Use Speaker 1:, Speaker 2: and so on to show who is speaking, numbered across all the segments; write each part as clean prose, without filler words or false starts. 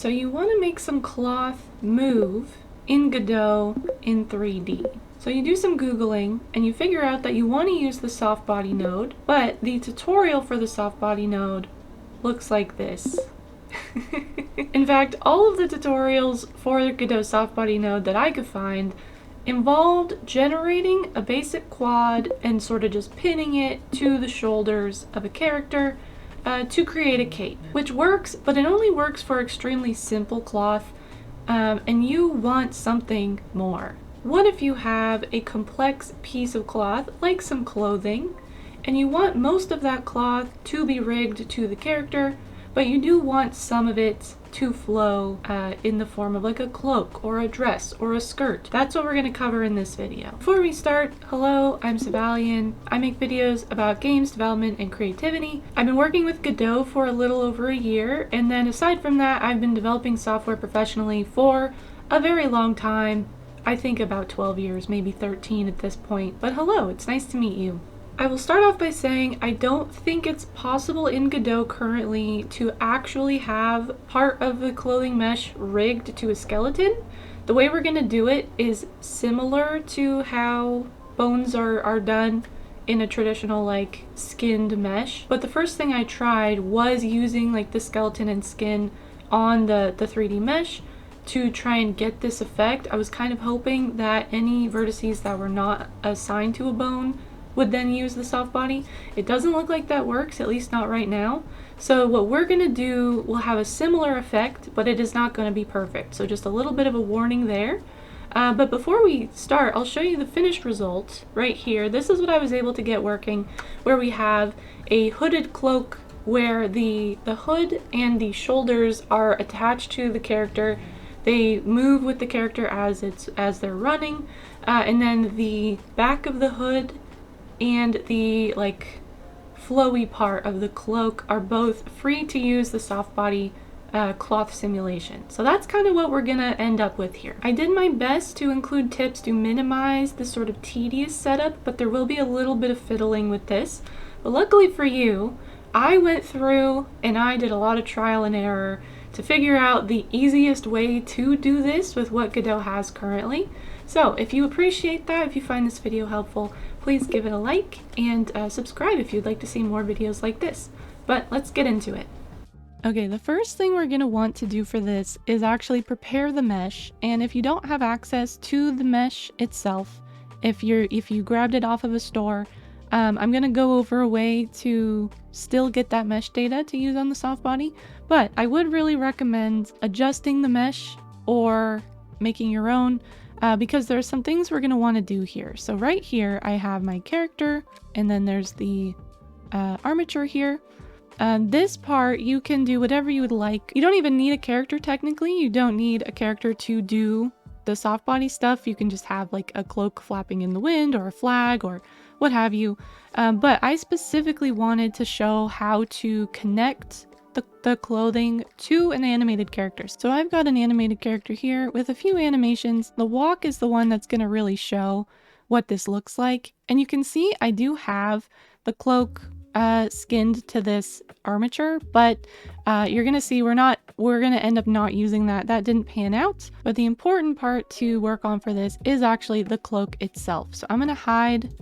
Speaker 1: So you want to make some cloth move in Godot in 3D. So you do some Googling and you figure out that you want to use the Softbody node, but the tutorial for the Softbody node looks like this. In fact, all of the tutorials for the Godot Softbody node that I could find involved generating a basic quad and sort of just pinning it to the shoulders of a character to create a cape, which works, but it only works for extremely simple cloth, and you want something more. What if you have a complex piece of cloth, like some clothing, and you want most of that cloth to be rigged to the character, but you do want some of it to flow in the form of like a cloak or a dress or a skirt? That's what we're going to cover in this video. Before we start, hello, I'm Savalian. I make videos about games development and creativity. I've been working with Godot for a little over a year, and then aside from that, I've been developing software professionally for a very long time. I think about 12 years, maybe 13 at this point. But hello, it's nice to meet you. I will start off by saying I don't think it's possible in Godot currently to actually have part of the clothing mesh rigged to a skeleton. The way we're going to do it is similar to how bones are done in a traditional like skinned mesh. But the first thing I tried was using like the skeleton and skin on the 3D mesh to try and get this effect. I was kind of hoping that any vertices that were not assigned to a bone would then use the Softbody. It doesn't look like that works, at least not right now. So what we're going to do will have a similar effect, but it is not going to be perfect. So just a little bit of a warning there. But before we start, I'll show you the finished result right here. This is what I was able to get working, where we have a hooded cloak where the hood and the shoulders are attached to the character. They move with the character as they're running, and then the back of the hood and the like flowy part of the cloak are both free to use the Softbody cloth simulation. So that's kind of what we're gonna end up with here. I did my best to include tips to minimize the sort of tedious setup, but there will be a little bit of fiddling with this. But luckily for you, I went through and I did a lot of trial and error to figure out the easiest way to do this with what Godot has currently. So if you appreciate that, if you find this video helpful, please give it a like and subscribe if you'd like to see more videos like this. But let's get into it. Okay, the first thing we're going to want to do for this is actually prepare the mesh. And if you don't have access to the mesh itself, if you grabbed it off of a store, I'm going to go over a way to still get that mesh data to use on the Softbody, but I would really recommend adjusting the mesh or making your own, because there's some things we're going to want to do here. So right here, I have my character, and then there's the armature here. This part, you can do whatever you would like. You don't even need a character technically. You don't need a character to do the Softbody stuff. You can just have like a cloak flapping in the wind or a flag or what have you. But I specifically wanted to show how to connect the clothing to an animated character. So I've got an animated character here with a few animations. The walk is the one that's going to really show what this looks like. And you can see I do have the cloak skinned to this armature, but you're going to see we're going to end up not using that. That didn't pan out. But the important part to work on for this is actually the cloak itself. So I'm going to hide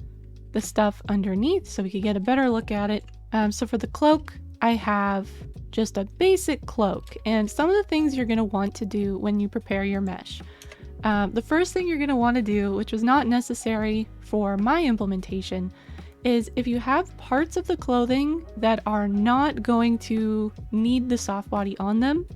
Speaker 1: the stuff underneath so we can get a better look at it. So for the cloak, I have just a basic cloak, and some of the things you're going to want to do when you prepare your mesh. The first thing you're going to want to do, which was not necessary for my implementation, is if you have parts of the clothing that are not going to need the Softbody on them,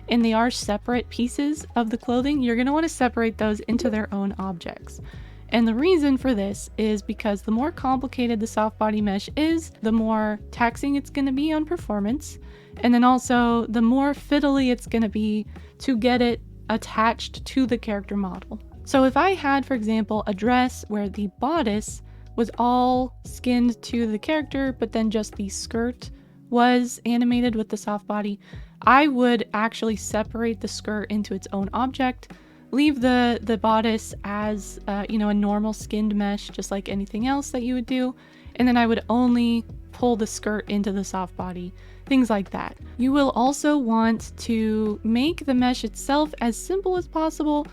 Speaker 1: and they are separate pieces of the clothing, you're going to want to separate those into their own objects. And the reason for this is because the more complicated the Softbody mesh is, the more taxing it's going to be on performance. And then also the more fiddly it's going to be to get it attached to the character model. So if I had, for example, a dress where the bodice was all skinned to the character, but then just the skirt was animated with the Softbody, I would actually separate the skirt into its own object, leave the bodice as a normal skinned mesh, just like anything else that you would do, and then I would only pull the skirt into the soft body, things like that. You will also want to make the mesh itself as simple as possible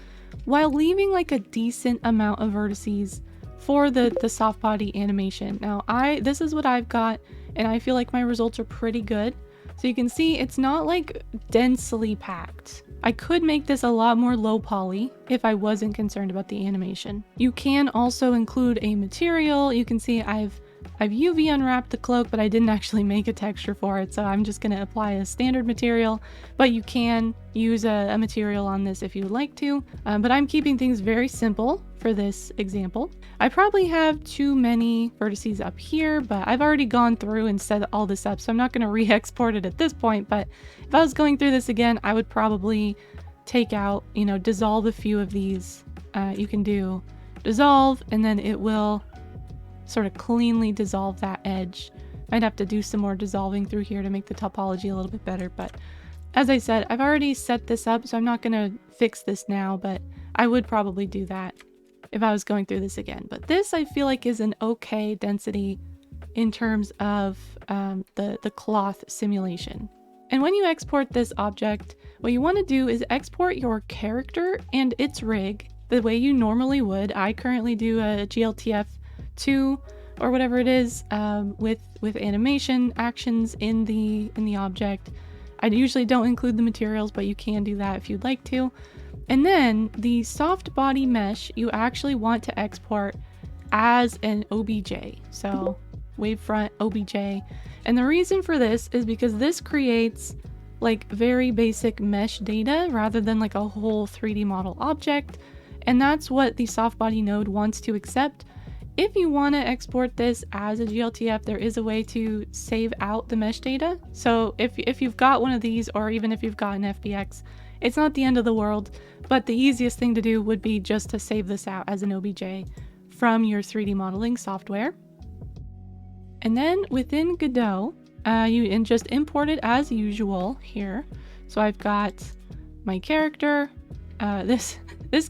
Speaker 1: while leaving like a decent amount of vertices for the soft body animation. Now this is what I've got, and I feel like my results are pretty good. So you can see it's not like densely packed. I could make this a lot more low poly if I wasn't concerned about the animation. You can also include a material. You can see I've UV unwrapped the cloak, but I didn't actually make a texture for it, so I'm just going to apply a standard material, but you can use a material on this if you would like to, but I'm keeping things very simple for this example. I probably have too many vertices up here, but I've already gone through and set all this up, so I'm not going to re-export it at this point, but if I was going through this again, I would probably take out, dissolve a few of these. You can do dissolve, and then it will sort of cleanly dissolve that edge. I'd have to do some more dissolving through here to make the topology a little bit better, but as I said, I've already set this up, so I'm not going to fix this now, but I would probably do that if I was going through this again. But this I feel like is an okay density in terms of the cloth simulation. And when you export this object, what you want to do is export your character and its rig the way you normally would. I currently do a GLTF2 or whatever it is with animation actions in the object. I usually don't include the materials, but you can do that if you'd like to. And then the soft body mesh you actually want to export as an OBJ. So wavefront OBJ. And the reason for this is because this creates like very basic mesh data rather than like a whole 3D model object. And that's what the soft body node wants to accept. If you want to export this as a GLTF, there is a way to save out the mesh data. So if you've got one of these, or even if you've got an FBX, it's not the end of the world, but the easiest thing to do would be just to save this out as an OBJ from your 3D modeling software. And then within Godot, you just import it as usual here. So I've got my character. This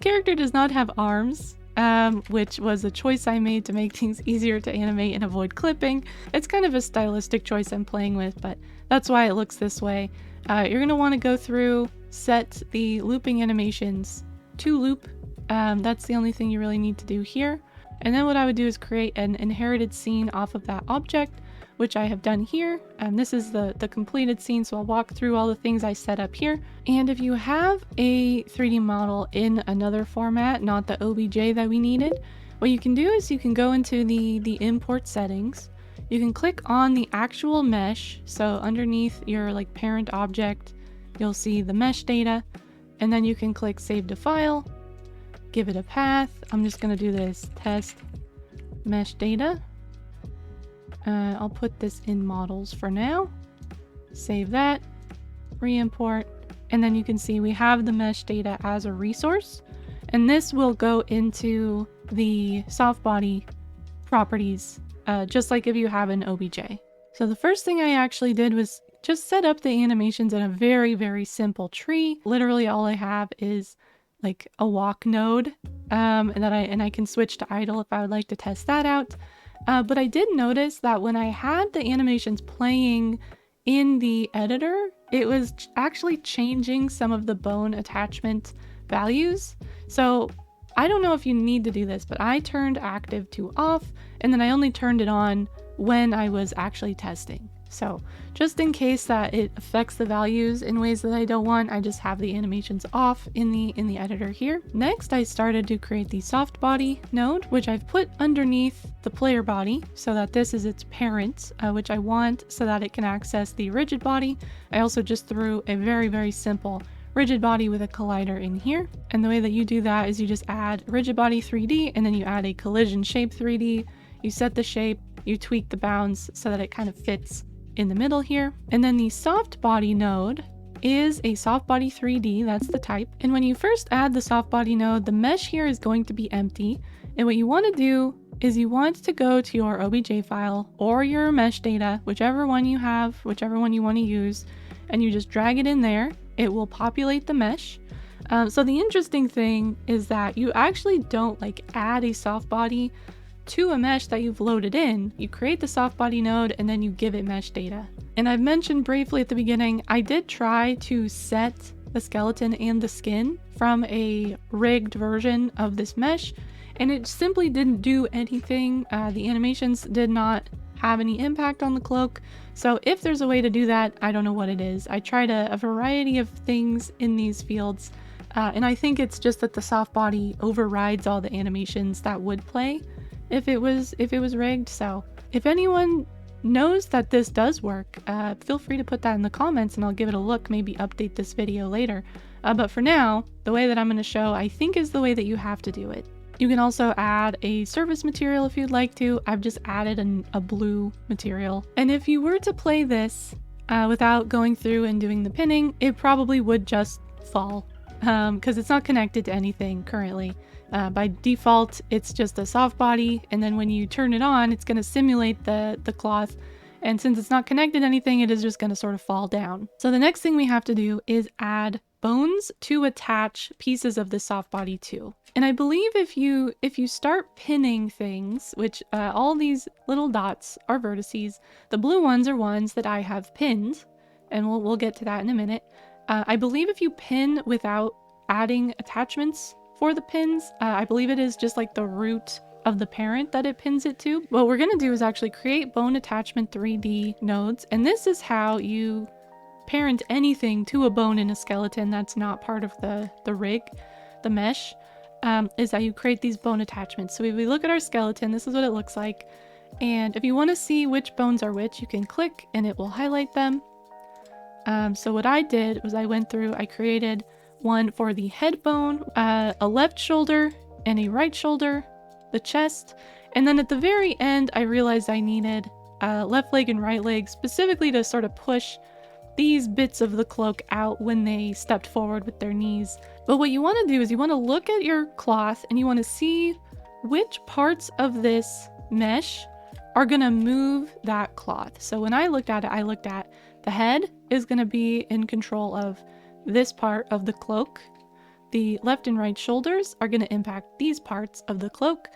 Speaker 1: character does not have arms. Which was a choice I made to make things easier to animate and avoid clipping. It's kind of a stylistic choice I'm playing with, but that's why it looks this way. You're going to want to go through, set the looping animations to loop. That's the only thing you really need to do here. And then what I would do is create an inherited scene off of that object, which I have done here. This is the completed scene, so I'll walk through all the things I set up here. And if you have a 3D model in another format, not the OBJ that we needed, what you can do is you can go into the import settings. You can click on the actual mesh. So underneath your like parent object, you'll see the mesh data, and then you can click save to file, give it a path. I'm just gonna do this test mesh data. I'll put this in models for now, save that, re-import, and then you can see we have the mesh data as a resource, and this will go into the soft body properties, just like if you have an OBJ. So the first thing I actually did was just set up the animations in a very, very simple tree. Literally all I have is like a walk node, and I can switch to idle if I would like to test that out. But I did notice that when I had the animations playing in the editor, it was actually changing some of the bone attachment values. So I don't know if you need to do this, but I turned active to off, and then I only turned it on when I was actually testing. So just in case that it affects the values in ways that I don't want, I just have the animations off in the editor here. Next, I started to create the soft body node, which I've put underneath the player body so that this is its parent, which I want so that it can access the rigid body. I also just threw a very, very simple rigid body with a collider in here. And the way that you do that is you just add rigid body 3D, and then you add a collision shape 3D. You set the shape, you tweak the bounds so that it kind of fits in the middle here. And then the soft body node is a Softbody3D, that's the type. And when you first add the soft body node, the mesh here is going to be empty. And what you want to do is you want to go to your OBJ file or your mesh data, whichever one you have, whichever one you want to use, and you just drag it in there. It will populate the mesh. So the interesting thing is that you actually don't like add a soft body to a mesh that you've loaded in, you create the Softbody node and then you give it mesh data. And I've mentioned briefly at the beginning, I did try to set the skeleton and the skin from a rigged version of this mesh, and it simply didn't do anything. The animations did not have any impact on the cloak. So if there's a way to do that, I don't know what it is. I tried a variety of things in these fields, and I think it's just that the Softbody overrides all the animations that would play if it was rigged. So if anyone knows that this does work, feel free to put that in the comments and I'll give it a look, maybe update this video later. But for now, the way that I'm going to show, I think, is the way that you have to do it. You can also add a surface material if you'd like to. I've just added a blue material. And if you were to play this without going through and doing the pinning, it probably would just fall because it's not connected to anything currently. By default, it's just a soft body, and then when you turn it on, it's going to simulate the cloth. And since it's not connected to anything, it is just going to sort of fall down. So the next thing we have to do is add bones to attach pieces of the soft body to. And I believe if you start pinning things, which all these little dots are vertices, the blue ones are ones that I have pinned, and we'll get to that in a minute. I believe if you pin without adding attachments for the pins, I believe it is just like the root of the parent that it pins it to. What we're going to do is actually create bone attachment 3D nodes, and this is how you parent anything to a bone in a skeleton that's not part of the rig, the mesh, is that you create these bone attachments. So if we look at our skeleton, this is what it looks like. And if you want to see which bones are which, you can click and it will highlight them. So what I did was I went through, I created one for the head bone, a left shoulder and a right shoulder, the chest, and then at the very end I realized I needed left leg and right leg specifically to sort of push these bits of the cloak out when they stepped forward with their knees. But what you want to do is you want to look at your cloth and you want to see which parts of this mesh are going to move that cloth. So when I looked at it, I looked at the head is going to be in control of this part of the cloak. The left and right shoulders are going to impact these parts of the cloak.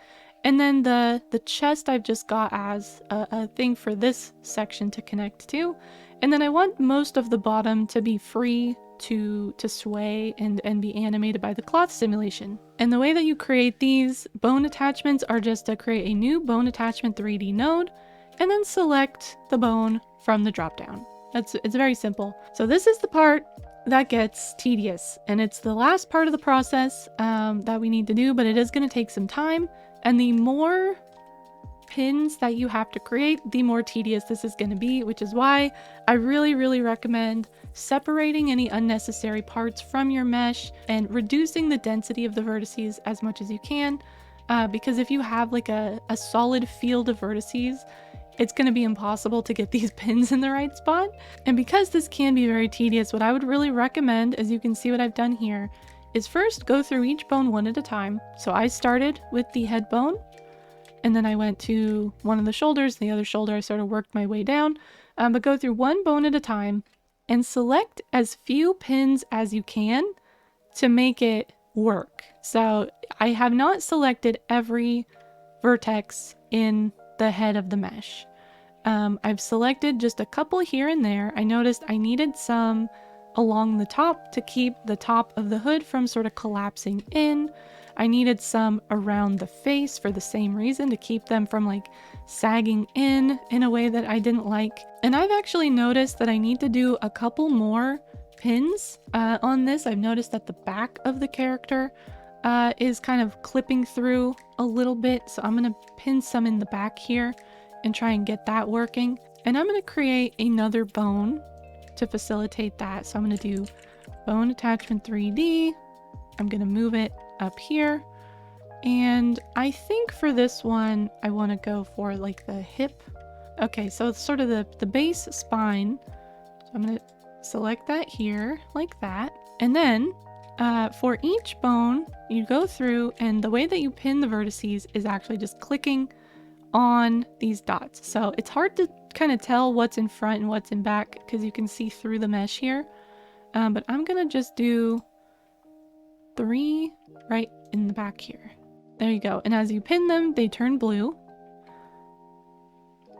Speaker 1: And then the chest I've just got as a thing for this section to connect to. And then I want most of the bottom to be free to sway and be animated by the cloth simulation. And the way that you create these bone attachments are just to create a new bone attachment 3D node and then select the bone from the dropdown. It's very simple. So this is the part that gets tedious, and it's the last part of the process that we need to do, but it is going to take some time. And the more pins that you have to create, the more tedious this is going to be, which is why I really recommend separating any unnecessary parts from your mesh and reducing the density of the vertices as much as you can, because if you have like a solid field of vertices, it's going to be impossible to get these pins in the right spot. And because this can be very tedious, what I would really recommend, as you can see what I've done here, is first go through each bone one at a time. So I started with the head bone, and then I went to one of the shoulders, the other shoulder I sort of worked my way down, but go through one bone at a time and select as few pins as you can to make it work. So I have not selected every vertex in the head of the mesh. I've selected just a couple here and there. I noticed I needed some along the top to keep the top of the hood from sort of collapsing in. I needed some around the face for the same reason, to keep them from like sagging in a way that I didn't like. And I've actually noticed that I need to do a couple more pins on this. I've noticed that the back of the character is kind of clipping through a little bit. So I'm going to pin some in the back here and try and get that working. And I'm going to create another bone to facilitate that. So I'm going to do bone attachment 3D. I'm going to move it up here. And I think for this one, I want to go for like the hip. Okay, so it's sort of the base spine. So I'm going to select that here like that. And then for each bone, you go through, and the way that you pin the vertices is actually just clicking on these dots. So it's hard to kind of tell what's in front and what's in back because you can see through the mesh here. But I'm going to just do 3 right in the back here. There you go. And as you pin them, they turn blue.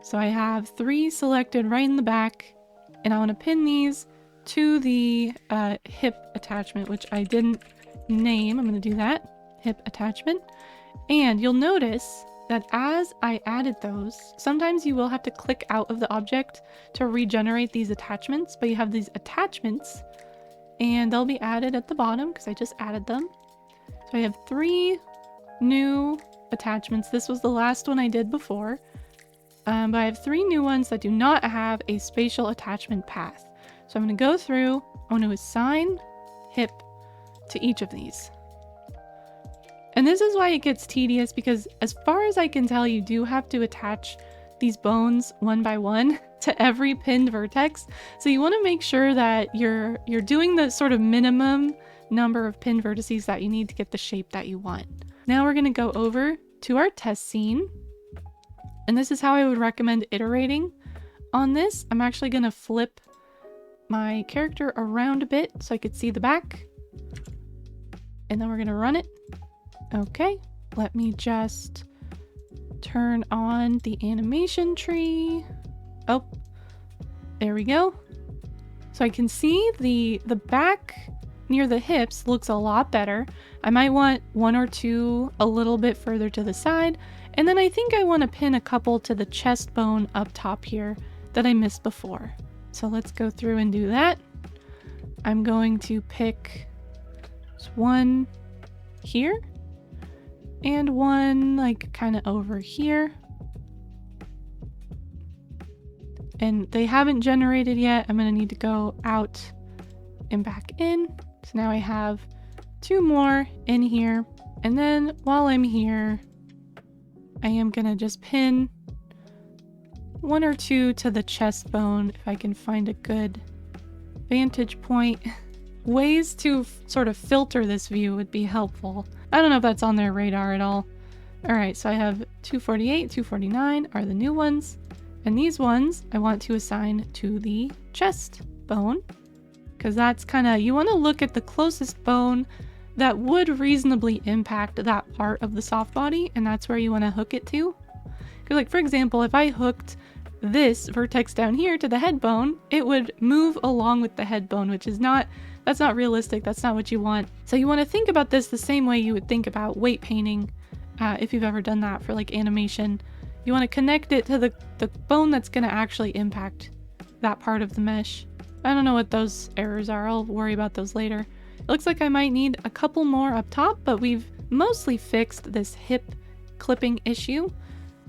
Speaker 1: So I have 3 selected right in the back, and I want to pin these to the hip attachment, which I didn't name. I'm going to do that, hip attachment. And you'll notice that as I added those, sometimes you will have to click out of the object to regenerate these attachments, but you have these attachments and they'll be added at the bottom because I just added them. So I have 3 new attachments. This was the last one I did before, but I have 3 new ones that do not have a spatial attachment path. So I'm going to go through, I want to assign hip to each of these. And this is why it gets tedious, because as far as I can tell, you do have to attach these bones one by one to every pinned vertex. So you want to make sure that you're doing the sort of minimum number of pinned vertices that you need to get the shape that you want. Now we're going to go over to our test scene. And this is how I would recommend iterating on this. I'm actually going to flip my character around a bit so I could see the back. And then we're going to run it. Okay, let me just turn on the animation tree. Oh, there we go. So I can see the back near the hips looks a lot better. I might want 1 or 2 a little bit further to the side. And then I think I want to pin a couple to the chest bone up top here that I missed before. So let's go through and do that. I'm going to pick one here. And one like kind of over here. And they haven't generated yet. I'm going to need to go out and back in. So now I have 2 more in here. And then while I'm here, I am going to just pin 1 or 2 to the chest bone if I can find a good vantage point. Ways to sort of filter this view would be helpful. I don't know if that's on their radar at all. Alright, so I have 248, 249 are the new ones. And these ones I want to assign to the chest bone. Because that's kind of, you want to look at the closest bone that would reasonably impact that part of the soft body. And that's where you want to hook it to. Because like, for example, if I hooked this vertex down here to the head bone, it would move along with the head bone, which is not, that's not realistic. That's not what you want. So you want to think about this the same way you would think about weight painting, if you've ever done that for like animation. You want to connect it to the bone that's going to actually impact that part of the mesh. I don't know what those errors are. I'll worry about those later. It looks like I might need a couple more up top, but we've mostly fixed this hip clipping issue.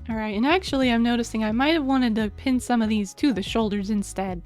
Speaker 1: All right, and actually I'm noticing I might have wanted to pin some of these to the shoulders instead.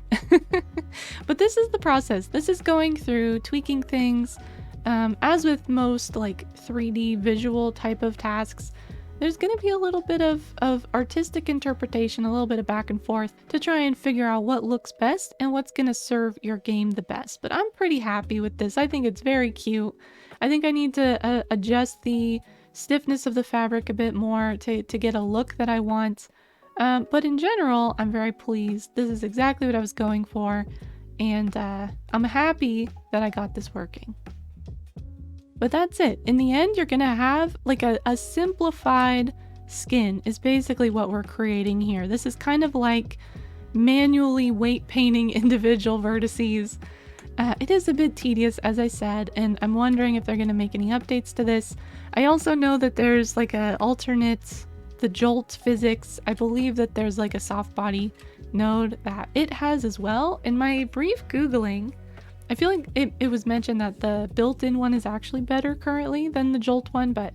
Speaker 1: But this is the process. This is going through tweaking things. As with most like 3D visual type of tasks, there's going to be a little bit of artistic interpretation, a little bit of back and forth to try and figure out what looks best and what's going to serve your game the best. But I'm pretty happy with this. I think it's very cute. I think I need to adjust the stiffness of the fabric a bit more to get a look that I want. But in general, I'm very pleased. This is exactly what I was going for. And I'm happy that I got this working. But that's it. In the end, you're gonna have like a simplified skin is basically what we're creating here. This is kind of like manually weight painting individual vertices. It is a bit tedious, as I said, and I'm wondering if they're gonna make any updates to this. I also know that there's like a alternate, the Jolt physics. I believe that there's like a Softbody node that it has as well. In my brief Googling, I feel like it was mentioned that the built-in one is actually better currently than the Jolt one, but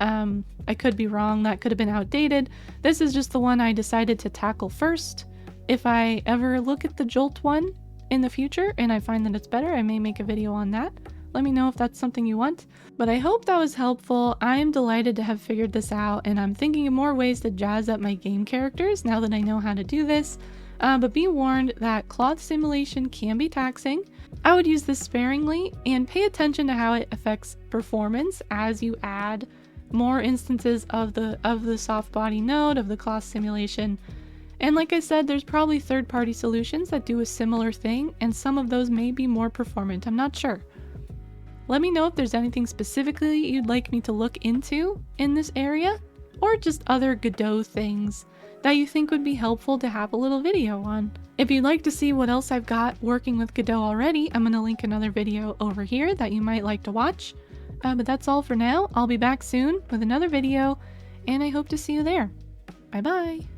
Speaker 1: I could be wrong. That could have been outdated. This is just the one I decided to tackle first. If I ever look at the Jolt one in the future and I find that it's better, I may make a video on that. Let me know if that's something you want. But I hope that was helpful. I am delighted to have figured this out, and I'm thinking of more ways to jazz up my game characters now that I know how to do this. But be warned that cloth simulation can be taxing. I would use this sparingly and pay attention to how it affects performance as you add more instances of the Softbody node, of the cloth simulation. And like I said, there's probably third-party solutions that do a similar thing, and some of those may be more performant. I'm not sure. Let me know if there's anything specifically you'd like me to look into in this area, or just other Godot things that you think would be helpful to have a little video on. If you'd like to see what else I've got working with Godot already, I'm going to link another video over here that you might like to watch. But that's all for now. I'll be back soon with another video, and I hope to see you there. Bye bye!